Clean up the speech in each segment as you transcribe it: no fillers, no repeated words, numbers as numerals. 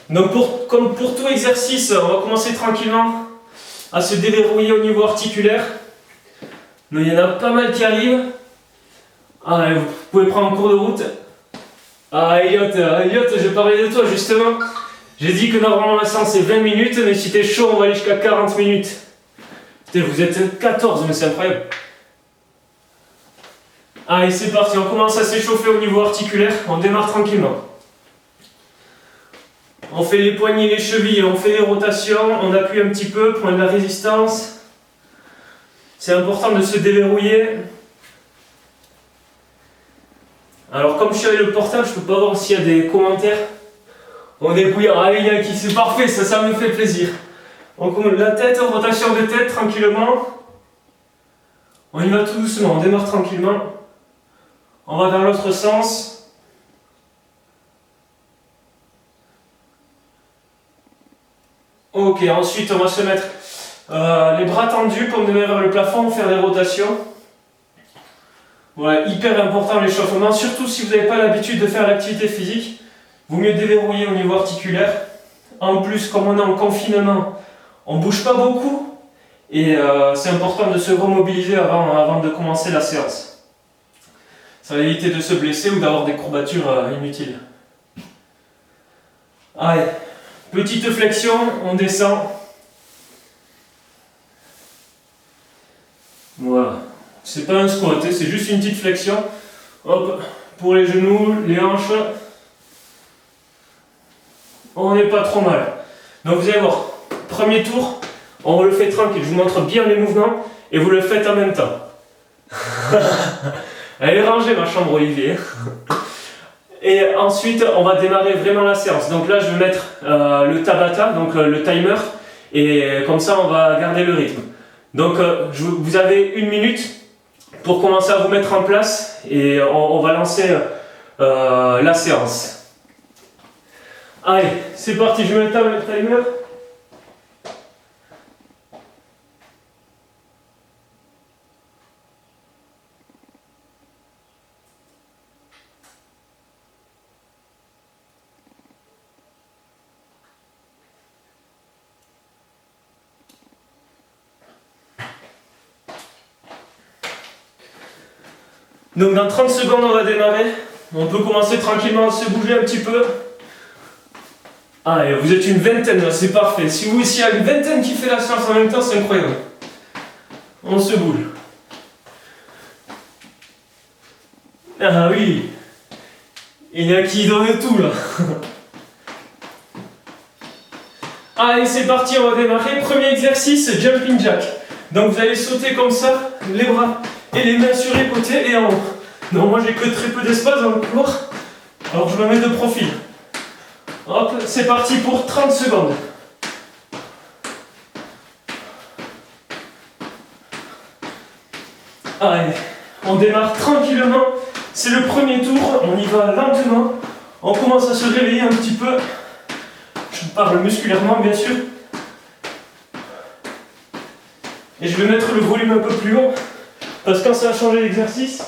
Donc comme pour tout exercice, on va commencer tranquillement à se déverrouiller au niveau articulaire. Donc il y en a pas mal qui arrivent. Ah, vous pouvez prendre en cours de route. Ah Elliot, je parlais de toi justement. J'ai dit que normalement la séance c'est 20 minutes, mais si t'es chaud, on va aller jusqu'à 40 minutes. Putain, vous êtes 14, mais c'est incroyable. Allez, c'est parti, on commence à s'échauffer au niveau articulaire, on démarre tranquillement. On fait les poignets, les chevilles, on fait des rotations, on appuie un petit peu, prendre de la résistance. C'est important de se déverrouiller. Alors comme je suis avec le portable, je peux pas voir s'il y a des commentaires. On est bouillant, allez Yaki, c'est parfait, ça me fait plaisir. On commence la tête, rotation de tête tranquillement. On y va tout doucement, on démarre tranquillement. On va dans l'autre sens. Ok, ensuite on va se mettre les bras tendus pour démarrer vers le plafond, faire des rotations. Voilà, hyper important l'échauffement, surtout si vous n'avez pas l'habitude de faire l'activité physique. Vaut mieux déverrouiller au niveau articulaire. En plus, comme on est en confinement, on ne bouge pas beaucoup. Et c'est important de se remobiliser avant de commencer la séance. Ça va éviter de se blesser ou d'avoir des courbatures inutiles. Allez, petite flexion, on descend. Voilà. C'est pas un squat, c'est juste une petite flexion. Hop, pour les genoux, les hanches. On n'est pas trop mal. Donc vous allez voir, premier tour, on le fait tranquille. Je vous montre bien les mouvements et vous le faites en même temps. Elle est rangée ma chambre, Olivier. Et ensuite, on va démarrer vraiment la séance. Donc là, je vais mettre le Tabata, donc le timer, et comme ça, on va garder le rythme. Donc vous avez 1 minute pour commencer à vous mettre en place et on va lancer la séance. Allez, c'est parti, je mets le timer. Donc dans 30 secondes on va démarrer. On peut commencer tranquillement à se bouger un petit peu. Ah, et vous êtes une vingtaine, c'est parfait. Si vous aussi, il y a une vingtaine qui fait la séance en même temps, c'est incroyable. On se bouge. Ah oui. Il y a qui donne tout là. Allez, c'est parti, on va démarrer. Premier exercice, jumping jack. Donc vous allez sauter comme ça, les bras et les mains sur les côtés et en haut. Non, moi j'ai que très peu d'espace dans le corps. Alors je me mets de profil. Hop, c'est parti pour 30 secondes. Allez, on démarre tranquillement. C'est le premier tour, on y va lentement. On commence à se réveiller un petit peu. Je parle musculairement, bien sûr. Et je vais mettre le volume un peu plus haut. Parce que quand ça a changé l'exercice.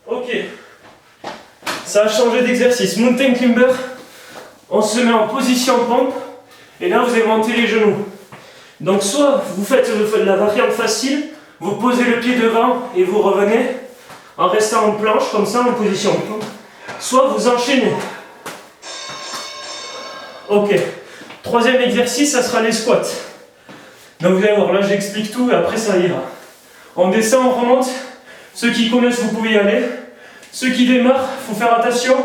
Ok. Ça a changé d'exercice. Mountain climber. On se met en position pompe. Et là, vous allez monter les genoux. Donc, soit vous faites la variante facile. Vous posez le pied devant et vous revenez en restant en planche, comme ça, en position pompe. Soit vous enchaînez. Ok. Troisième exercice, ça sera les squats. Donc vous allez voir, là j'explique tout et après ça ira. On descend, on remonte. Ceux qui connaissent, vous pouvez y aller. Ceux qui démarrent, il faut faire attention.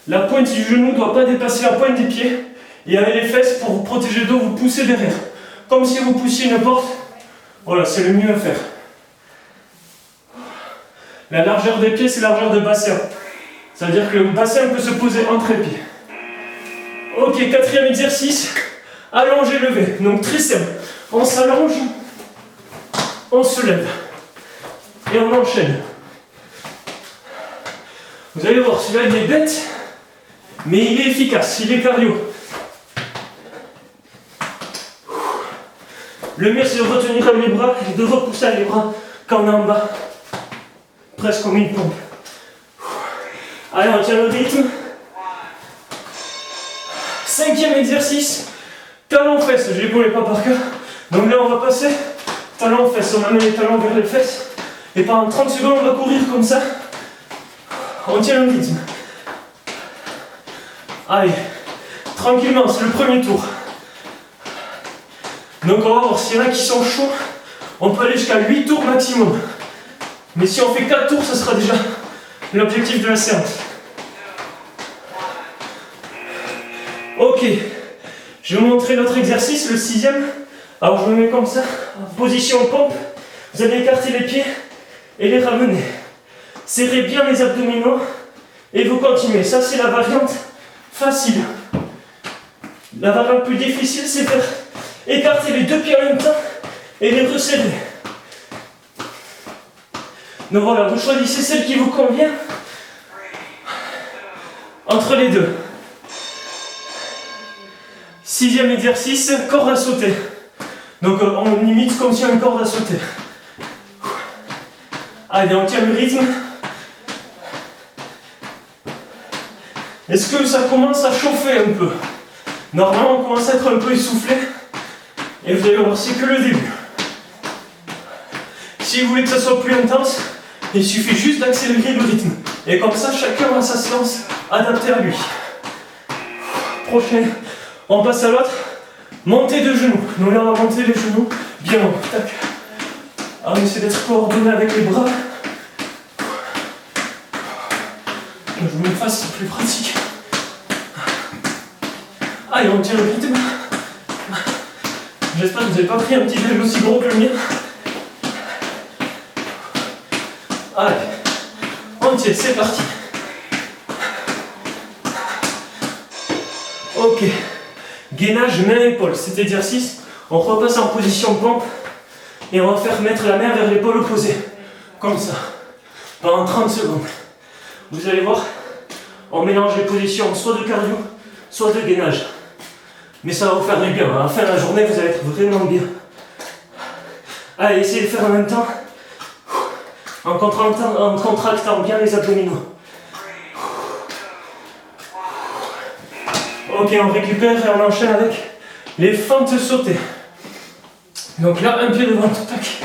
La pointe du genou ne doit pas dépasser la pointe des pieds. Et avec les fesses, pour vous protéger d'eau, vous poussez derrière. Comme si vous poussiez une porte. Voilà, c'est le mieux à faire. La largeur des pieds, c'est la largeur de bassin. Ça veut dire que le bassin peut se poser entre les pieds. Ok, quatrième exercice. Allongé, levé. Donc très simple. On s'allonge, on se lève. Et on enchaîne. Vous allez voir, celui-là il est bête, mais il est efficace, il est cardio. Le mieux c'est de retenir comme les bras et de repousser les bras quand on est en bas. Presque comme une pompe. Allez, on tient le rythme. 5e exercice, talons fesses. Je ne les connais pas par cœur. Donc là, on va passer talons fesses. On amène les talons vers les fesses. Et pendant 30 secondes, on va courir comme ça. On tient le rythme. Allez, tranquillement, c'est le premier tour. Donc on va voir s'il y en a qui sont chauds. On peut aller jusqu'à 8 tours maximum. Mais si on fait 4 tours, ce sera déjà l'objectif de la séance. Ok, je vais vous montrer l'autre exercice, le 6e. Alors je me mets comme ça, en position pompe. Vous allez écarter les pieds et les ramener. Serrez bien les abdominaux et vous continuez. Ça c'est la variante facile. La variante plus difficile, c'est faire écarter les 2 pieds en même temps et les resserrer. Donc voilà, vous choisissez celle qui vous convient entre les deux. 6e exercice, corde à sauter. Donc on imite comme si on a une corde à sauter. Allez, on tient le rythme. Est-ce que ça commence à chauffer un peu? Normalement, on commence à être un peu essoufflé. Et vous allez voir, c'est que le début. Si vous voulez que ça soit plus intense, il suffit juste d'accélérer le rythme. Et comme ça, chacun a sa séance adaptée à lui. Prochaine, on passe à l'autre. Montée de genoux. Donc là, on va monter les genoux bien haut. Tac. On essaie d'être coordonné avec les bras. Je vous mets face, c'est plus pratique. Allez, on tient le rythme. J'espère que vous n'avez pas pris un petit déj aussi gros que le mien. Allez, on tient, c'est parti. Ok, gainage main-épaule. Cet exercice, on repasse en position pompe et on va faire mettre la main vers l'épaule opposée. Comme ça, pendant 30 secondes. Vous allez voir, on mélange les positions soit de cardio, soit de gainage. Mais ça va vous faire du bien. À la fin de la journée, vous allez être vraiment bien. Allez, essayez de faire en même temps. En contractant bien les abdominaux. Ok, on récupère et on enchaîne avec les fentes sautées. Donc là, un pied devant, tac,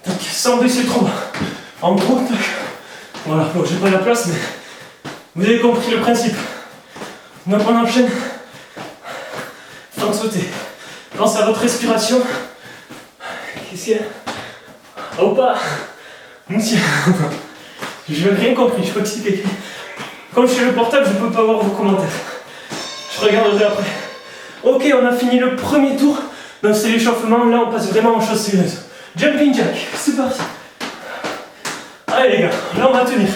tac, sans baisser trop bas. En gros, tac. Voilà, bon, j'ai pas la place, mais vous avez compris le principe. Donc on enchaîne. Fente sautée. Pense à votre respiration. Qu'est-ce qu'il y a? Oh pas. Monsieur. Je n'ai rien compris, je continue quelqu'un. Comme je suis le portable, je ne peux pas voir vos commentaires. Je regarderai après. Ok, on a fini le premier tour. Donc c'est l'échauffement, là on passe vraiment en choses sérieuses. Jumping jack, c'est parti. Allez les gars, là on va tenir.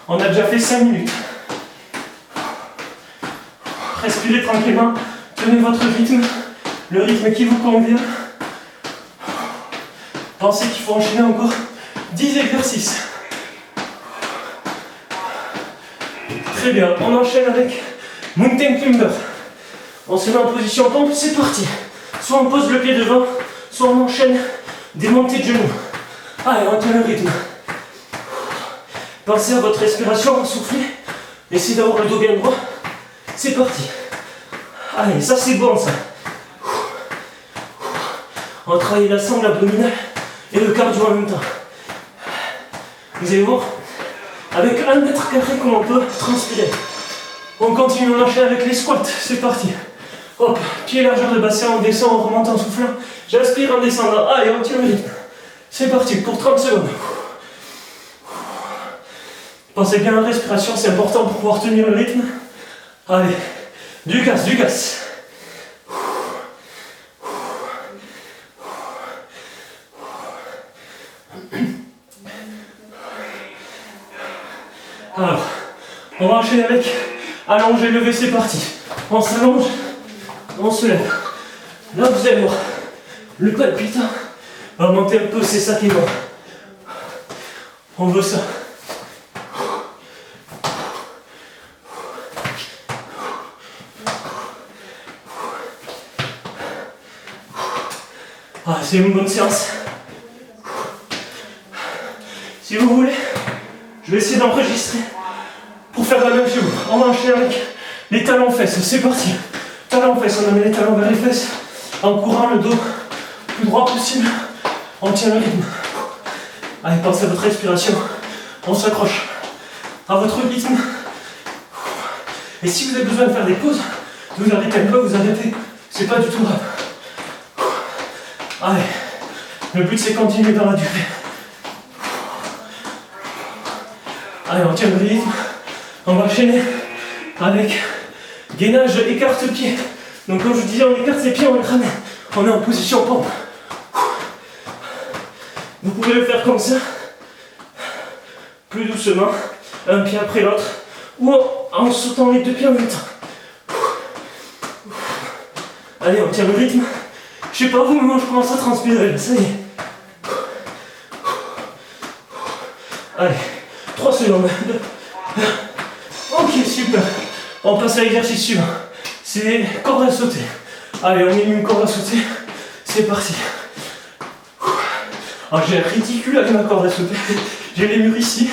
On a déjà fait 5 minutes. Respirez tranquillement, tenez votre rythme, le rythme qui vous convient. Pensez qu'il faut enchaîner encore 10 exercices. Très bien, on enchaîne avec Mountain Climber. On se met en position pompe, c'est parti. Soit on pose le pied devant, soit on enchaîne des montées de genoux. Allez, on tient le rythme. Pensez à votre respiration, soufflez. Essayez d'avoir le dos bien droit. C'est parti. Allez, ça c'est bon ça. On travaille la sangle abdominale et le cardio en même temps. Vous allez voir, avec 1 mètre carré comme on peut transpirer. On continue, on enchaîne avec les squats, c'est parti. Hop, pied largeur de bassin, on descend, on remonte en soufflant. J'aspire en descendant. Allez, on tient le rythme. C'est parti pour 30 secondes. Pensez bien à la respiration, c'est important pour pouvoir tenir le rythme. Allez, du gaz, du gaz. Alors, on va enchaîner avec allonger, lever, c'est parti. On s'allonge, on se lève. Là, vous allez voir, le palpitant va monter un peu, c'est ça qui est bon. On veut ça. Ah, c'est une bonne séance. Si vous voulez, je vais essayer d'enregistrer pour faire la même chose. On va enchaîner avec les talons fesses. C'est parti. Talons fesses, on amène les talons vers les fesses en courant le dos plus droit possible. On tient le rythme. Allez, pensez à votre respiration. On s'accroche à votre rythme. Et si vous avez besoin de faire des pauses, vous arrêtez un peu, vous arrêtez. C'est pas du tout grave. Allez, le but c'est de continuer dans la durée. Allez, on tient le rythme. On va enchaîner avec gainage écarte-pied. Donc comme je vous disais, on écarte ses pieds, on les ramène. On est en position pompe. Vous pouvez le faire comme ça, plus doucement, un pied après l'autre, ou en sautant les deux pieds en même temps. Allez, on tient le rythme. Je sais pas vous, mais moi je commence à transpirer, ça y est. Allez, 3 secondes. Ok, super. On passe à l'exercice suivant. C'est corde à sauter. Allez, on met une corde à sauter. C'est parti. Alors, j'ai un ridicule avec ma corde à sauter. J'ai les murs ici,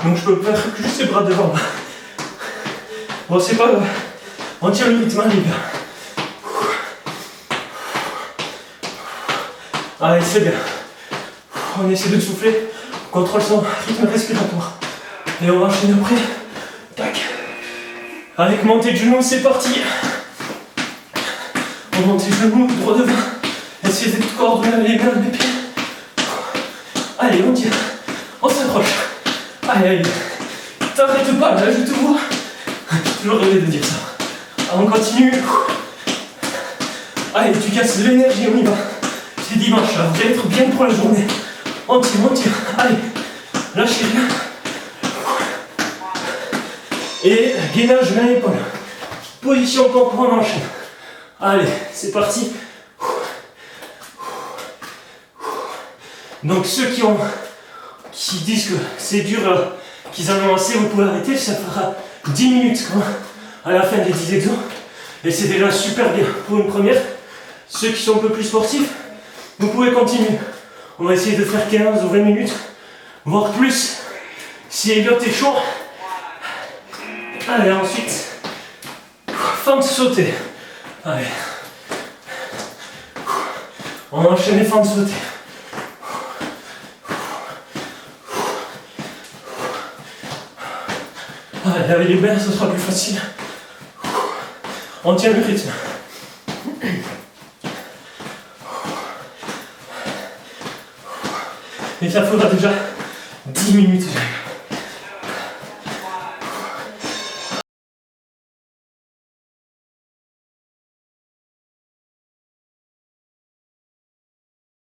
donc je peux faire juste les bras devant. Bon, c'est pas grave. On tient le rythme, les gars. Allez, c'est bien. On essaie de souffler. On contrôle son rythme respiratoire. Et on va enchaîner après. Tac. Avec montée de genoux, c'est parti. On monte les genoux, droit devant. Essayez de coordonner les mains, les pieds. Allez, on tient. On s'accroche. Allez, allez. T'arrêtes pas, là, je te vois. Je rêvais de dire ça. On continue. Allez, tu casses l'énergie, on y va. C'est dimanche, là. Vous allez être bien pour la journée. On tire, on tire. Allez, lâchez rien. Et gainage main épaule. Position pompe, on enchaîne. Allez, c'est parti. Donc ceux qui disent que c'est dur, qu'ils en ont assez, vous pouvez arrêter, ça fera 10 minutes à la fin des 10 exos. Et c'est déjà super bien pour une première. Ceux qui sont un peu plus sportifs, vous pouvez continuer. On va essayer de faire 15 ou 20 minutes, voire plus, si Elliot est chaud. Allez, ensuite, fente sautée. Allez. On enchaîne les fentes sautées. Allez, avec les mains, ce sera plus facile. On tient le rythme. Et ça fera déjà 10 minutes.